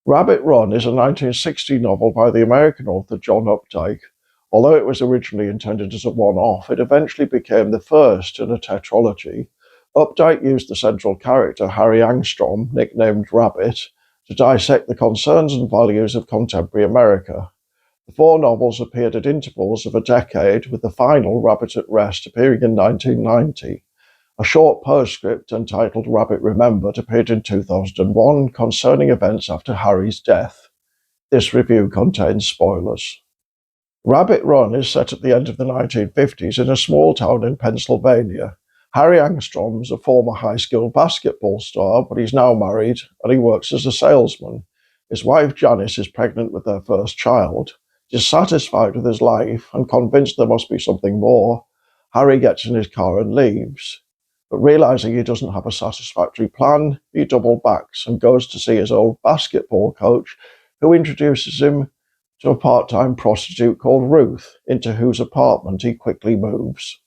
Rabbit Run is a 1960 novel by the American author John Updike. Although it was originally intended as a one-off, it eventually became the first in a tetralogy. Updike used the central character, Harry Angstrom, nicknamed Rabbit, to dissect the concerns and values of contemporary America. The four novels appeared at intervals of a decade, with the final, Rabbit at Rest, appearing in 1990. A short postscript entitled Rabbit Remembered appeared in 2001 concerning events after Harry's death. This review contains spoilers. Rabbit Run is set at the end of the 1950s in a small town in Pennsylvania. Harry Angstrom is a former high school basketball star, but he's now married and he works as a salesman. His wife Janice is pregnant with their first child. Dissatisfied with his life and convinced there must be something more, Harry gets in his car and leaves. But realizing he doesn't have a satisfactory plan, he double backs and goes to see his old basketball coach, who introduces him to a part-time prostitute called Ruth, into whose apartment he quickly moves.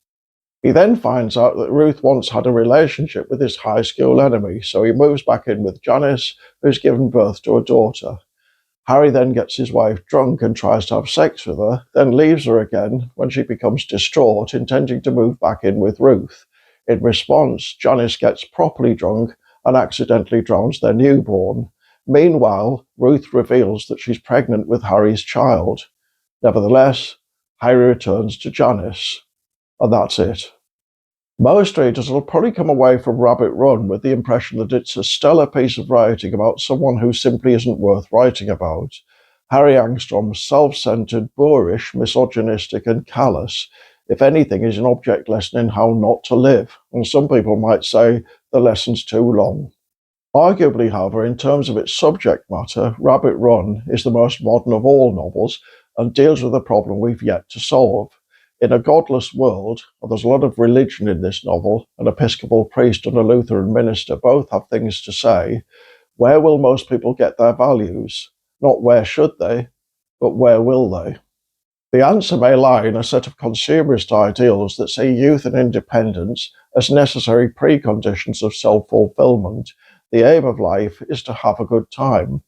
He then finds out that Ruth once had a relationship with his high school enemy, so he moves back in with Janice, who's given birth to a daughter. Harry then gets his wife drunk and tries to have sex with her, then leaves her again when she becomes distraught, intending to move back in with Ruth. In response, Janice gets properly drunk and accidentally drowns their newborn. Meanwhile, Ruth reveals that she's pregnant with Harry's child. Nevertheless, Harry returns to Janice. And that's it. Most readers will probably come away from Rabbit Run with the impression that it's a stellar piece of writing about someone who simply isn't worth writing about. Harry Angstrom's self-centered, boorish, misogynistic, and callous, if anything, is an object lesson in how not to live, and some people might say the lesson's too long. Arguably, however, in terms of its subject matter, Rabbit Run is the most modern of all novels and deals with a problem we've yet to solve. In a godless world, and there's a lot of religion in this novel, an Episcopal priest and a Lutheran minister both have things to say, where will most people get their values? Not where should they, but where will they? The answer may lie in a set of consumerist ideals that see youth and independence as necessary preconditions of self-fulfillment. The aim of life is to have a good time.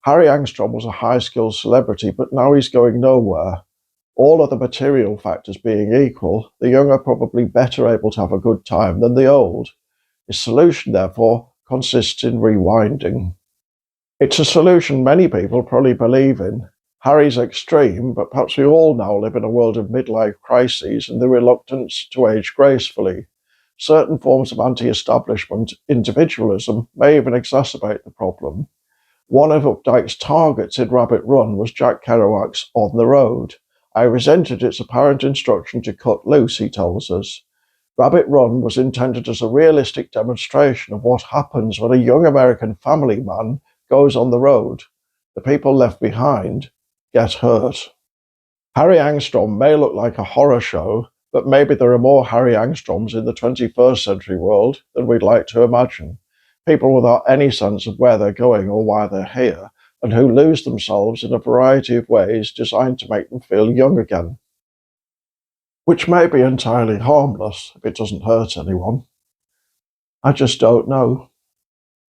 Harry Angstrom was a high-skilled celebrity, but now he's going nowhere. All other material factors being equal, the young are probably better able to have a good time than the old. His solution, therefore, consists in rewinding. It's a solution many people probably believe in. Harry's extreme, but perhaps we all now live in a world of midlife crises and the reluctance to age gracefully. Certain forms of anti-establishment individualism may even exacerbate the problem. One of Updike's targets in Rabbit Run was Jack Kerouac's On the Road. I resented its apparent instruction to cut loose, he tells us. Rabbit Run was intended as a realistic demonstration of what happens when a young American family man goes on the road. The people left behind get hurt. Harry Angstrom may look like a horror show, but maybe there are more Harry Angstroms in the 21st century world than we'd like to imagine. People without any sense of where they're going or why they're here, and who lose themselves in a variety of ways designed to make them feel young again. Which may be entirely harmless if it doesn't hurt anyone. I just don't know.